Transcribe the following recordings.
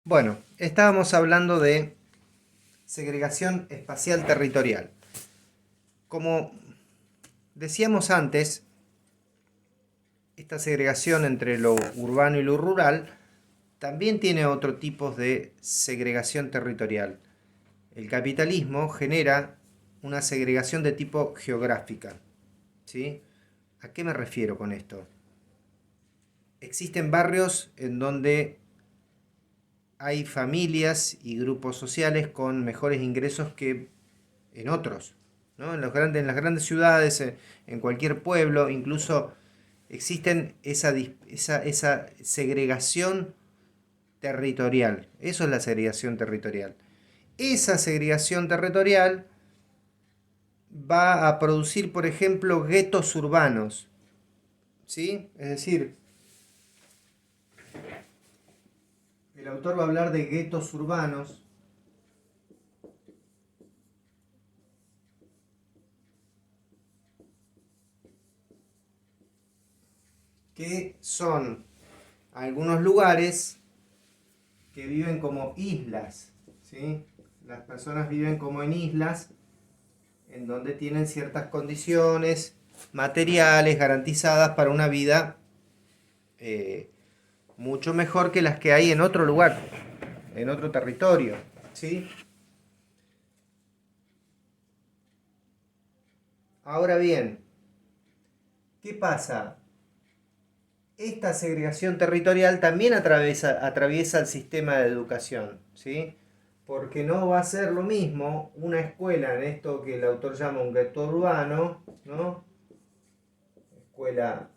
Bueno, estábamos hablando de segregación espacial territorial. Como decíamos antes, esta segregación entre lo urbano y lo rural también tiene otro tipo de segregación territorial. El capitalismo genera una segregación de tipo geográfica. ¿Sí? ¿A qué me refiero con esto? Existen barrios en donde hay familias y grupos sociales con mejores ingresos que en otros, ¿no? En las grandes ciudades, en cualquier pueblo, incluso existen esa segregación territorial. Eso es la segregación territorial. Esa segregación territorial va a producir, por ejemplo, guetos urbanos, ¿sí? Es decir, el autor va a hablar de guetos urbanos que son algunos lugares que viven como islas, ¿sí? Las personas viven como en islas en donde tienen ciertas condiciones materiales garantizadas para una vida eh, mucho mejor que las que hay en otro lugar, en otro territorio, ¿sí? Ahora bien, ¿qué pasa? Esta segregación territorial también atraviesa el sistema de educación, ¿sí? Porque no va a ser lo mismo una escuela en esto que el autor llama un gueto urbano, ¿no? Escuela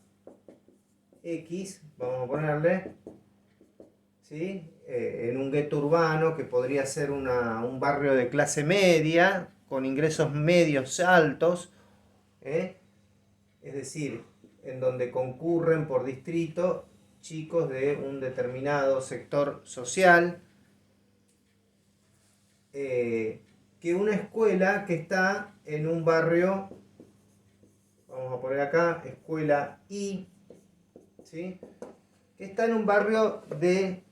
X, vamos a ponerle, ¿sí? En un gueto urbano que podría ser un barrio de clase media, con ingresos medios altos, ¿eh? Es decir, en donde concurren por distrito chicos de un determinado sector social, eh, que una escuela que está en un barrio, vamos a poner acá, escuela I, ¿sí? Que está en un barrio de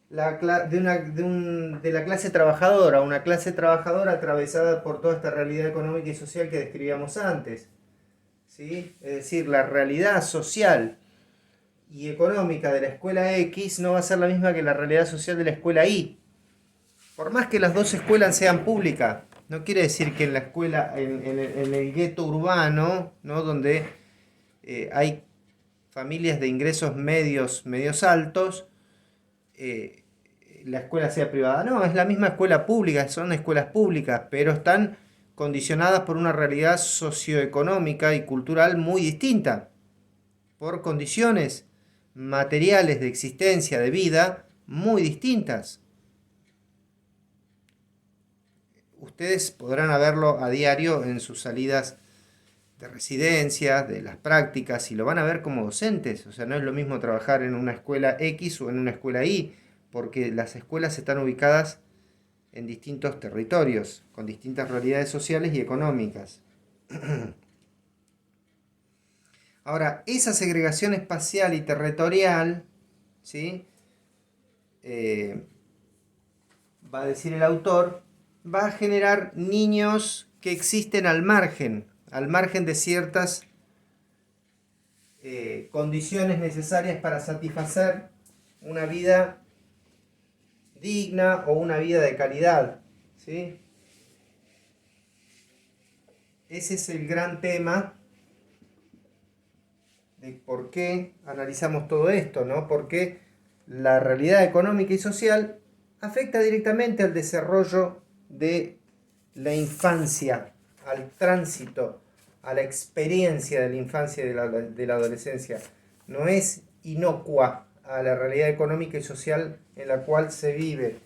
la clase trabajadora, una clase trabajadora atravesada por toda esta realidad económica y social que describíamos antes, ¿sí? Es decir, la realidad social y económica de la escuela X no va a ser la misma que la realidad social de la escuela Y. Por más que las dos escuelas sean públicas, no quiere decir que en la escuela, en el gueto urbano, ¿no? Donde hay familias de ingresos medios altos, eh, la escuela sea privada. No, es la misma escuela pública, son escuelas públicas, pero están condicionadas por una realidad socioeconómica y cultural muy distinta, por condiciones materiales de existencia, de vida, muy distintas. Ustedes podrán verlo a diario en sus salidas de residencia, de las prácticas, y lo van a ver como docentes. O sea, no es lo mismo trabajar en una escuela X o en una escuela Y, porque las escuelas están ubicadas en distintos territorios, con distintas realidades sociales y económicas. Ahora, esa segregación espacial y territorial, ¿sí? Eh, va a decir el autor, va a generar niños que existen al margen de ciertas condiciones necesarias para satisfacer una vida digna o una vida de calidad, ¿sí? Ese es el gran tema de por qué analizamos todo esto, ¿no? Porque la realidad económica y social afecta directamente al desarrollo de la infancia, al tránsito, a la experiencia de la infancia y de la adolescencia. No es inocua a la realidad económica y social en la cual se vive.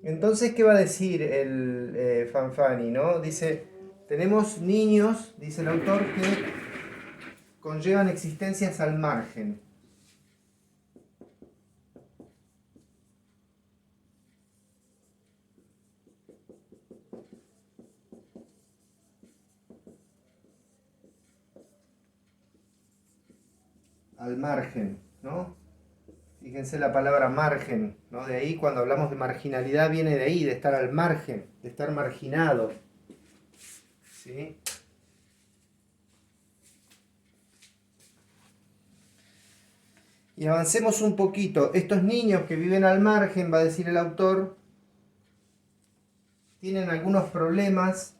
Entonces, ¿qué va a decir el Fanfani? ¿No? Dice, tenemos niños, dice el autor, que conllevan existencias al margen. Al margen, ¿no? Fíjense la palabra margen, ¿no? De ahí cuando hablamos de marginalidad viene de ahí, de estar al margen, de estar marginado. ¿Sí? Y avancemos un poquito. Estos niños que viven al margen, va a decir el autor, tienen algunos problemas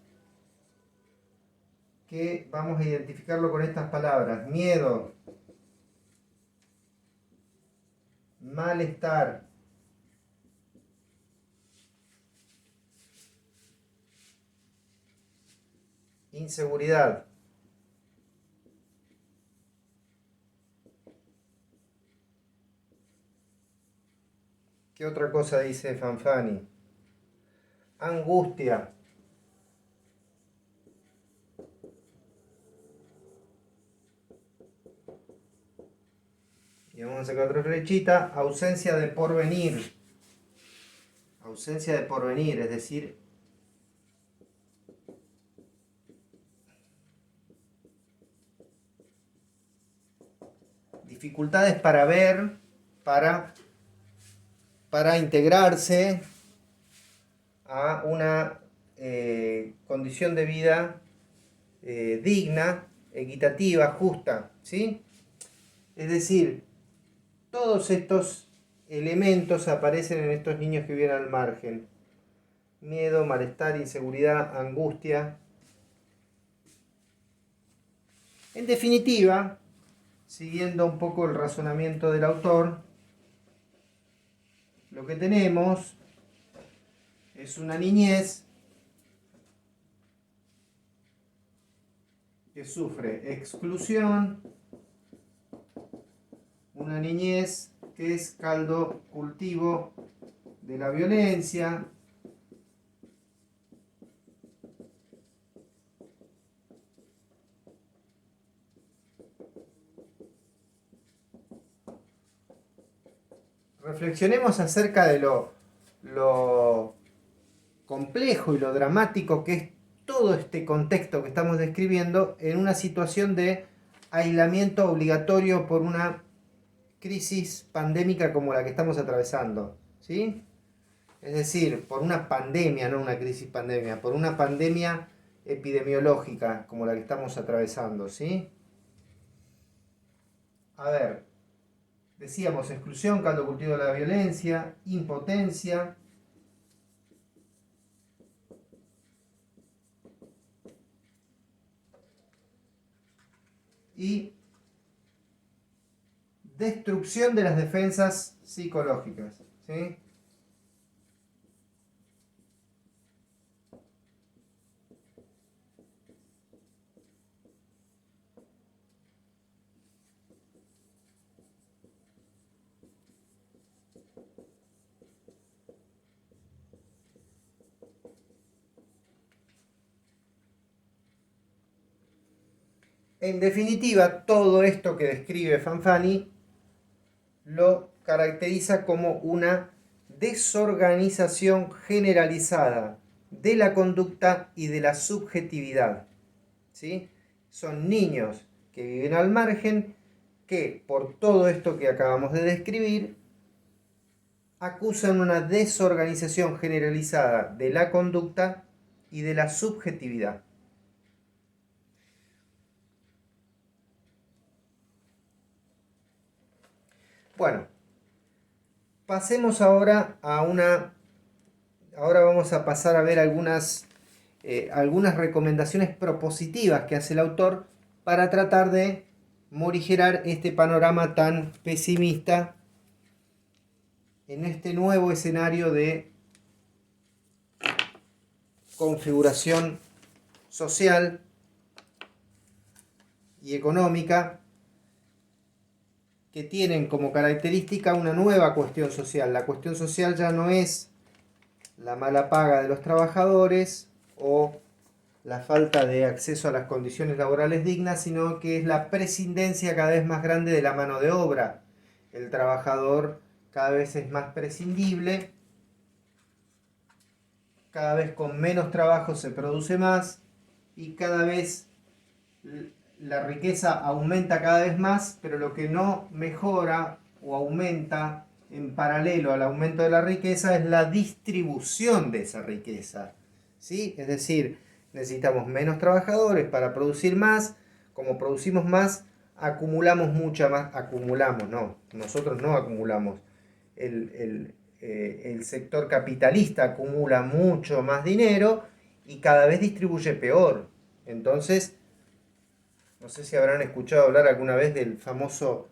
que vamos a identificarlo con estas palabras: miedo, malestar, inseguridad. ¿Qué otra cosa dice Fanfani? Angustia. Y vamos a sacar otra flechita. Ausencia de porvenir. Ausencia de porvenir, es decir, dificultades para ver, para integrarse a una condición de vida digna, equitativa, justa, ¿sí? Es decir, todos estos elementos aparecen en estos niños que viven al margen: miedo, malestar, inseguridad, angustia. En definitiva, siguiendo un poco el razonamiento del autor, lo que tenemos es una niñez que sufre exclusión, una niñez que es caldo cultivo de la violencia, reflexionemos acerca de lo complejo y lo dramático que es todo este contexto que estamos describiendo en una situación de aislamiento obligatorio por una crisis pandémica como la que estamos atravesando, ¿sí? Es decir, por una pandemia, no una crisis pandemia, por una pandemia epidemiológica como la que estamos atravesando, ¿sí? A ver, decíamos exclusión, caldo cultivo de la violencia, impotencia, y destrucción de las defensas psicológicas, ¿sí? En definitiva, todo esto que describe Fanfani lo caracteriza como una desorganización generalizada de la conducta y de la subjetividad, ¿sí? Son niños que viven al margen, que por todo esto que acabamos de describir acusan una desorganización generalizada de la conducta y de la subjetividad. Bueno, pasemos ahora a una... Ahora vamos a pasar a ver algunas recomendaciones propositivas que hace el autor para tratar de morigerar este panorama tan pesimista en este nuevo escenario de configuración social y económica que tienen como característica una nueva cuestión social. La cuestión social ya no es la mala paga de los trabajadores o la falta de acceso a las condiciones laborales dignas, sino que es la prescindencia cada vez más grande de la mano de obra. El trabajador cada vez es más prescindible, cada vez con menos trabajo se produce más y cada vez la riqueza aumenta cada vez más, pero lo que no mejora o aumenta en paralelo al aumento de la riqueza es la distribución de esa riqueza. ¿Sí? Es decir, necesitamos menos trabajadores para producir más. Como producimos más, acumulamos mucha más. Acumulamos, no. Nosotros no acumulamos. El sector capitalista acumula mucho más dinero y cada vez distribuye peor. Entonces, no sé si habrán escuchado hablar alguna vez del famoso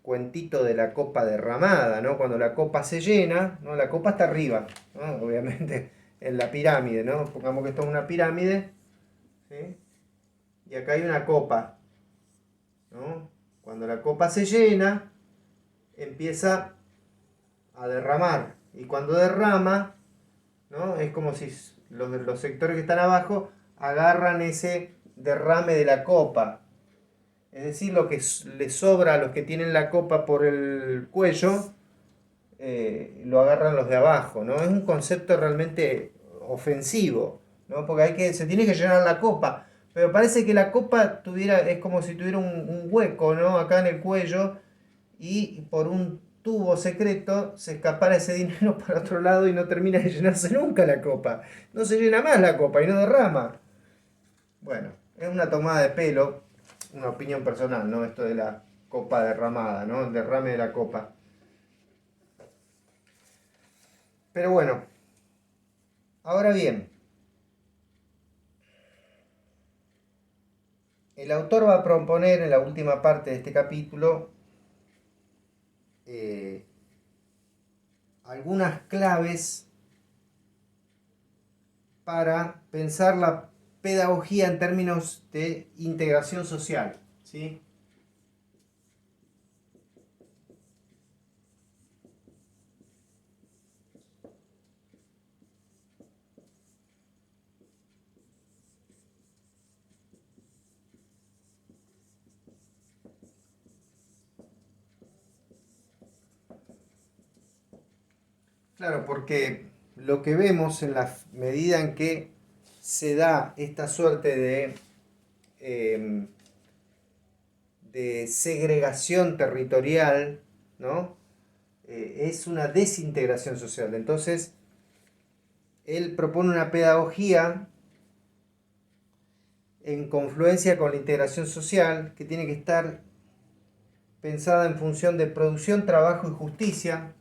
cuentito de la copa derramada, ¿no? Cuando la copa se llena, ¿no? La copa está arriba, ¿no? Obviamente en la pirámide, ¿no? Pongamos que esto es una pirámide, ¿sí? Y acá hay una copa, ¿no? Cuando la copa se llena, empieza a derramar. Y cuando derrama, ¿no? Es como si los sectores que están abajo agarran ese derrame de la copa. Es decir, lo que les sobra a los que tienen la copa por el cuello, lo agarran los de abajo, ¿no? Es un concepto realmente ofensivo, ¿no? Porque se tiene que llenar la copa, pero parece que la copa es como si tuviera un hueco, ¿no? Acá en el cuello, y por un tubo secreto se escapara ese dinero para otro lado y no termina de llenarse nunca la copa. No se llena más la copa y no derrama. Bueno, es una tomada de pelo, una opinión personal, ¿no? Esto de la copa derramada, ¿no? El derrame de la copa. Pero bueno, ahora bien, el autor va a proponer en la última parte de este capítulo eh, algunas claves para pensar la pedagogía en términos de integración social, ¿sí? Claro, porque lo que vemos en la medida en que se da esta suerte em, de segregación territorial, ¿no? Es una desintegración social. Entonces, él propone una pedagogía en confluencia con la integración social que tiene que estar pensada en función de producción, trabajo y justicia.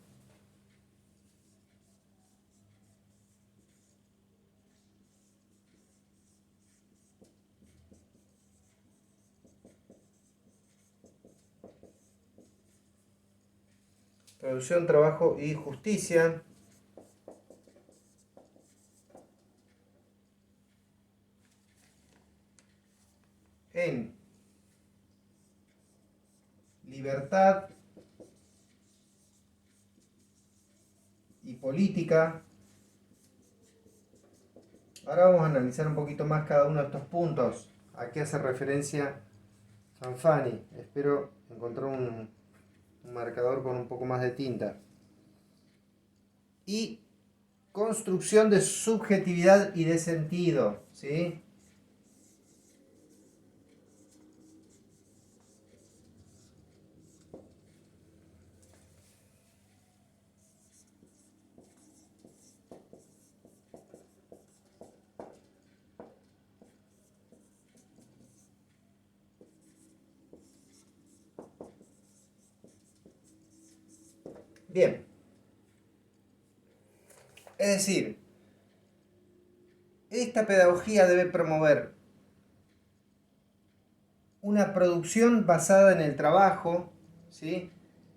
Producción, trabajo y justicia. En libertad y política. Ahora vamos a analizar un poquito más cada uno de estos puntos. ¿A qué hace referencia Fanfani? Espero encontrar un marcador con un poco más de tinta. Y construcción de subjetividad y de sentido, ¿sí? Bien, es decir, esta pedagogía debe promover una producción basada en el trabajo, ¿sí?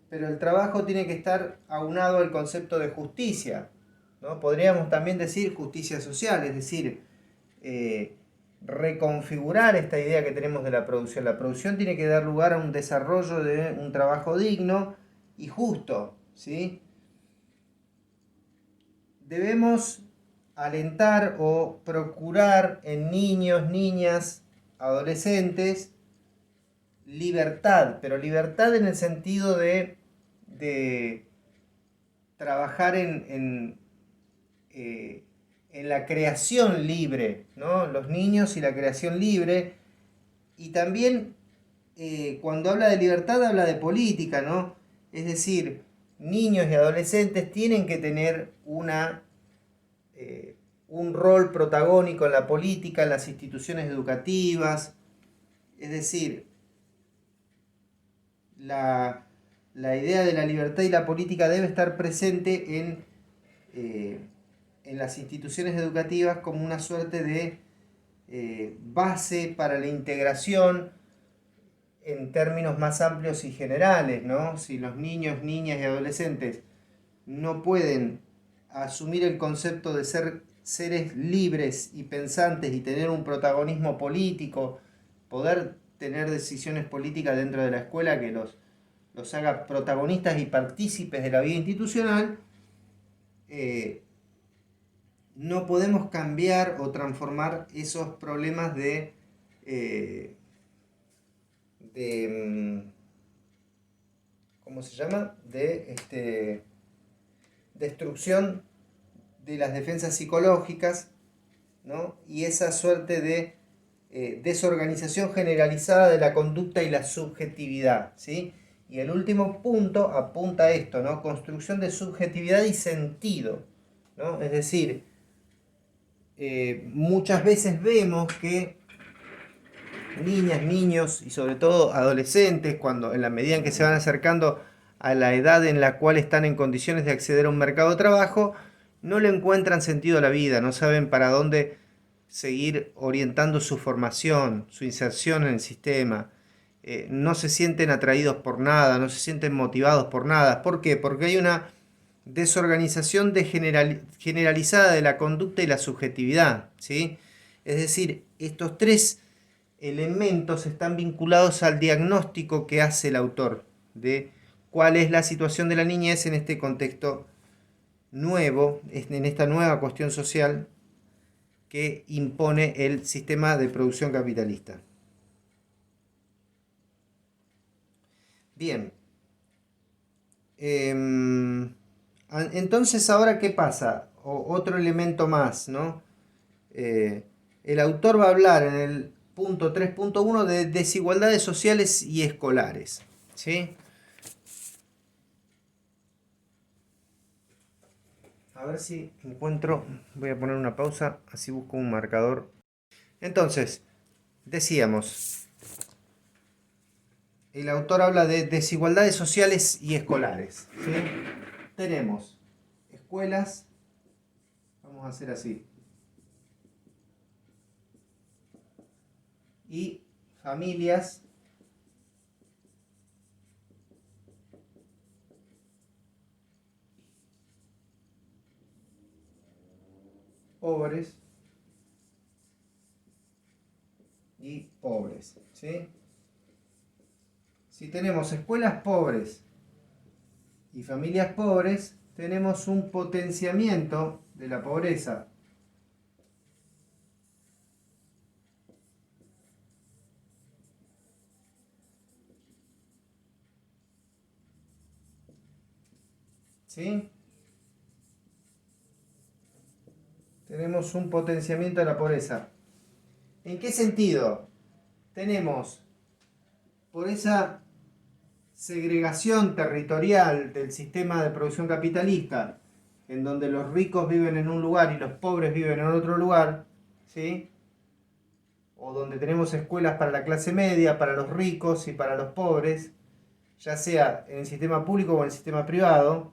Pero el trabajo tiene que estar aunado al concepto de justicia, ¿no? Podríamos también decir justicia social, es decir, eh, reconfigurar esta idea que tenemos de la producción. La producción tiene que dar lugar a un desarrollo de un trabajo digno y justo, ¿sí? Debemos alentar o procurar en niños, niñas, adolescentes, libertad, pero libertad en el sentido de trabajar en la creación libre, ¿no? Los niños y la creación libre. Y también cuando habla de libertad habla de política, ¿no? Es decir, niños y adolescentes tienen que tener un rol protagónico en la política, en las instituciones educativas. Es decir, la idea de la libertad y la política debe estar presente en las instituciones educativas como una suerte de base para la integración en términos más amplios y generales, ¿no? Si los niños, niñas y adolescentes no pueden asumir el concepto de ser seres libres y pensantes y tener un protagonismo político, poder tener decisiones políticas dentro de la escuela que los haga protagonistas y partícipes de la vida institucional, no podemos cambiar o transformar esos problemas de ¿cómo se llama? De destrucción de las defensas psicológicas, ¿no? Y esa suerte de desorganización generalizada de la conducta y la subjetividad, ¿sí? Y el último punto apunta a esto, ¿no? Construcción de subjetividad y sentido, ¿no? Es decir, muchas veces vemos que niñas, niños y sobre todo adolescentes, cuando en la medida en que se van acercando a la edad en la cual están en condiciones de acceder a un mercado de trabajo, no le encuentran sentido a la vida, no saben para dónde seguir orientando su formación, su inserción en el sistema. No se sienten atraídos por nada, no se sienten motivados por nada. ¿Por qué? Porque hay una desorganización generalizada de la conducta y la subjetividad, ¿sí? Es decir, estos tres elementos están vinculados al diagnóstico que hace el autor de cuál es la situación de la niñez en este contexto nuevo, en esta nueva cuestión social que impone el sistema de producción capitalista. Bien. Entonces, ¿ahora qué pasa? Otro elemento más, ¿no? El autor va a hablar en el punto 3.1 de desigualdades sociales y escolares, ¿sí? A ver si encuentro, voy a poner una pausa, así busco un marcador. Entonces, decíamos, el autor habla de desigualdades sociales y escolares, ¿sí? Tenemos escuelas, vamos a hacer así, y familias pobres y pobres, ¿sí? Si tenemos escuelas pobres y familias pobres, tenemos un potenciamiento de la pobreza. ¿Sí? Tenemos un potenciamiento de la pobreza. ¿En qué sentido? Tenemos, por esa segregación territorial del sistema de producción capitalista, en donde los ricos viven en un lugar y los pobres viven en otro lugar, ¿sí? O donde tenemos escuelas para la clase media, para los ricos y para los pobres, ya sea en el sistema público o en el sistema privado,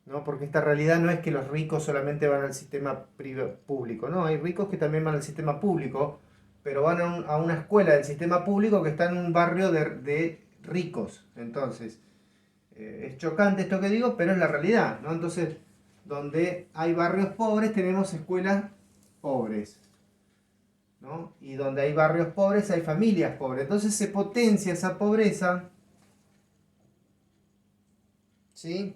¿no? Porque esta realidad no es que los ricos solamente van al sistema público, ¿no? Hay ricos que también van al sistema público, pero van a una escuela del sistema público que está en un barrio de ricos. Entonces, es chocante esto que digo, pero es la realidad, ¿no? Entonces, donde hay barrios pobres, tenemos escuelas pobres, ¿no? Y donde hay barrios pobres, hay familias pobres. Entonces se potencia esa pobreza, ¿sí?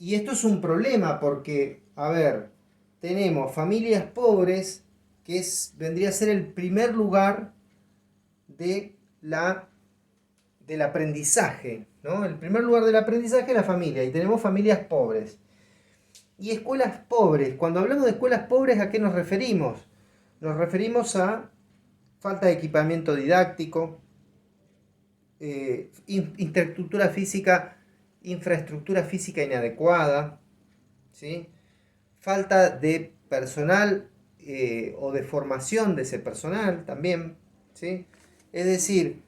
Y esto es un problema porque, a ver, tenemos familias pobres, que vendría a ser el primer lugar del aprendizaje, ¿no? El primer lugar del aprendizaje es la familia, y tenemos familias pobres. Y escuelas pobres, cuando hablamos de escuelas pobres, ¿a qué nos referimos? Nos referimos a falta de equipamiento didáctico, infraestructura física inadecuada, ¿sí? Falta de personal o de formación de ese personal también, ¿sí? Es decir,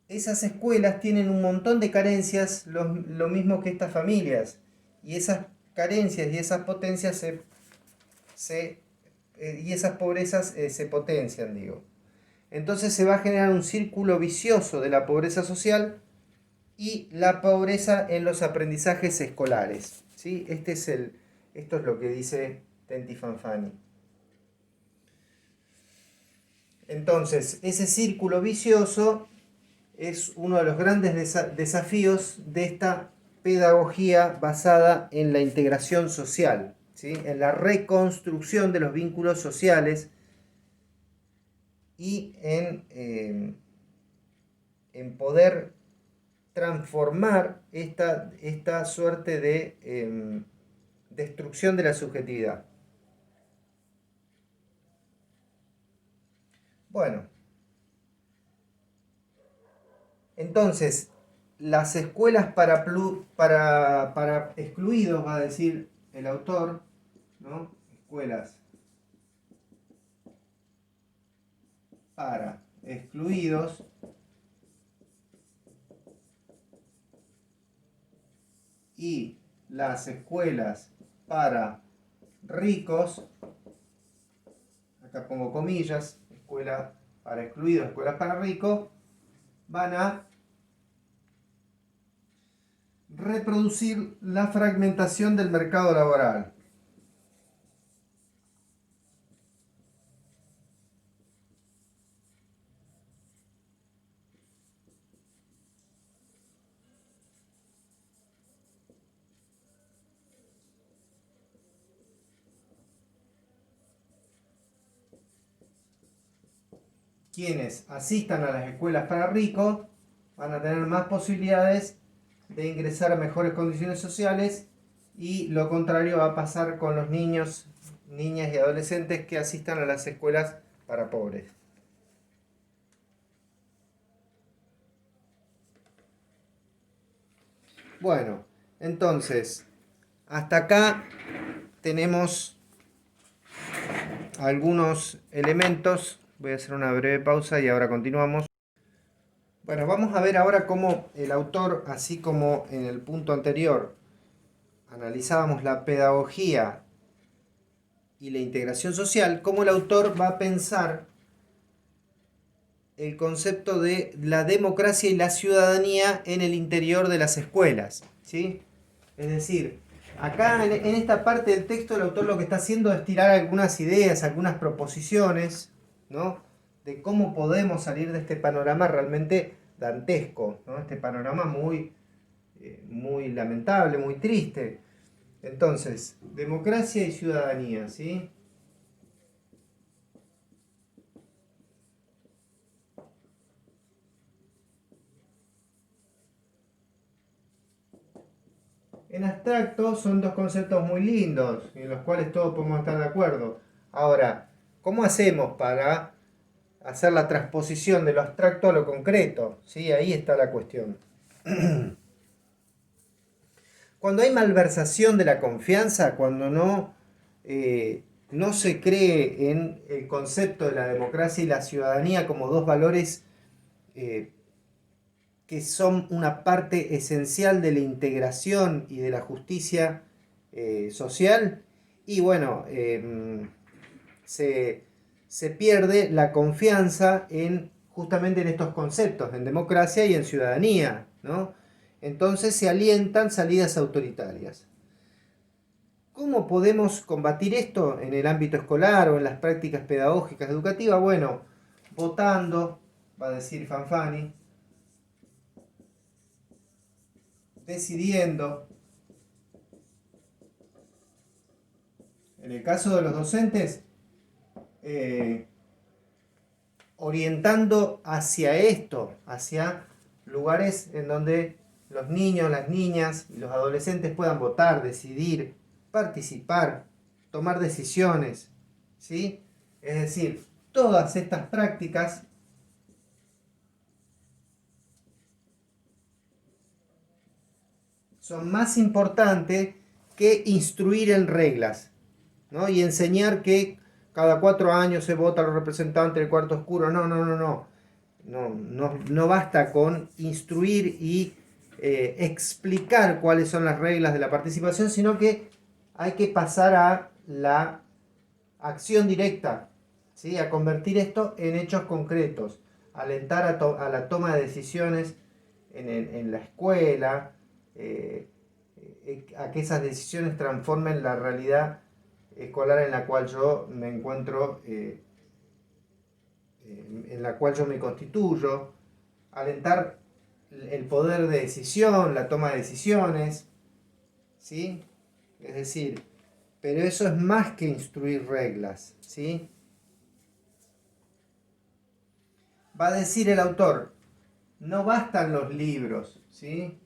esas escuelas tienen un montón de carencias, lo mismo que estas familias, y esas carencias y esas potencias y esas pobrezas se potencian, digo. Entonces se va a generar un círculo vicioso de la pobreza social y la pobreza en los aprendizajes escolares, ¿sí? Esto es lo que dice Tenti Fanfani. Entonces, ese círculo vicioso es uno de los grandes desafíos de esta pedagogía basada en la integración social, ¿sí? En la reconstrucción de los vínculos sociales y en poder transformar esta suerte de destrucción de la subjetividad. Bueno, entonces, las escuelas para excluidos, va a decir el autor, ¿no? Escuelas para excluidos y las escuelas para ricos, acá pongo comillas, escuela para excluidos, escuelas para ricos, van a reproducir la fragmentación del mercado laboral. Quienes asistan a las escuelas para ricos van a tener más posibilidades de ingresar a mejores condiciones sociales, y lo contrario va a pasar con los niños, niñas y adolescentes que asistan a las escuelas para pobres. Bueno, entonces, hasta acá tenemos algunos elementos. Voy a hacer una breve pausa y ahora continuamos. Bueno, vamos a ver ahora cómo el autor, así como en el punto anterior analizábamos la pedagogía y la integración social, cómo el autor va a pensar el concepto de la democracia y la ciudadanía en el interior de las escuelas, ¿sí? Es decir, acá en esta parte del texto el autor lo que está haciendo es tirar algunas ideas, algunas proposiciones, ¿no? De cómo podemos salir de este panorama realmente dantesco, ¿no? Este panorama muy lamentable, muy triste. Entonces, democracia y ciudadanía, ¿sí? En abstracto son dos conceptos muy lindos, en los cuales todos podemos estar de acuerdo. Ahora, ¿cómo hacemos para hacer la transposición de lo abstracto a lo concreto? ¿Sí? Ahí está la cuestión. Cuando hay malversación de la confianza, cuando no se cree en el concepto de la democracia y la ciudadanía como dos valores que son una parte esencial de la integración y de la justicia social, y bueno, se pierde la confianza justamente en estos conceptos, en democracia y en ciudadanía, ¿no? Entonces se alientan salidas autoritarias. ¿Cómo podemos combatir esto en el ámbito escolar o en las prácticas pedagógicas educativas? Bueno, votando, va a decir Fanfani, decidiendo. En el caso de los docentes, orientando hacia esto, hacia lugares en donde los niños, las niñas y los adolescentes puedan votar, decidir, participar, tomar decisiones, ¿sí? Es decir, todas estas prácticas son más importantes que instruir en reglas, ¿no? Y enseñar que cada 4 años se vota a los representantes del cuarto oscuro. No, no, no, no. No basta con instruir y explicar cuáles son las reglas de la participación, sino que hay que pasar a la acción directa, ¿sí? A convertir esto en hechos concretos, alentar a la toma de decisiones en la escuela, a que esas decisiones transformen la realidad escolar en la cual yo me encuentro, en la cual yo me constituyo, alentar el poder de decisión, la toma de decisiones, ¿sí? Es decir, pero eso es más que instruir reglas, ¿sí? Va a decir el autor, no bastan los libros, ¿sí?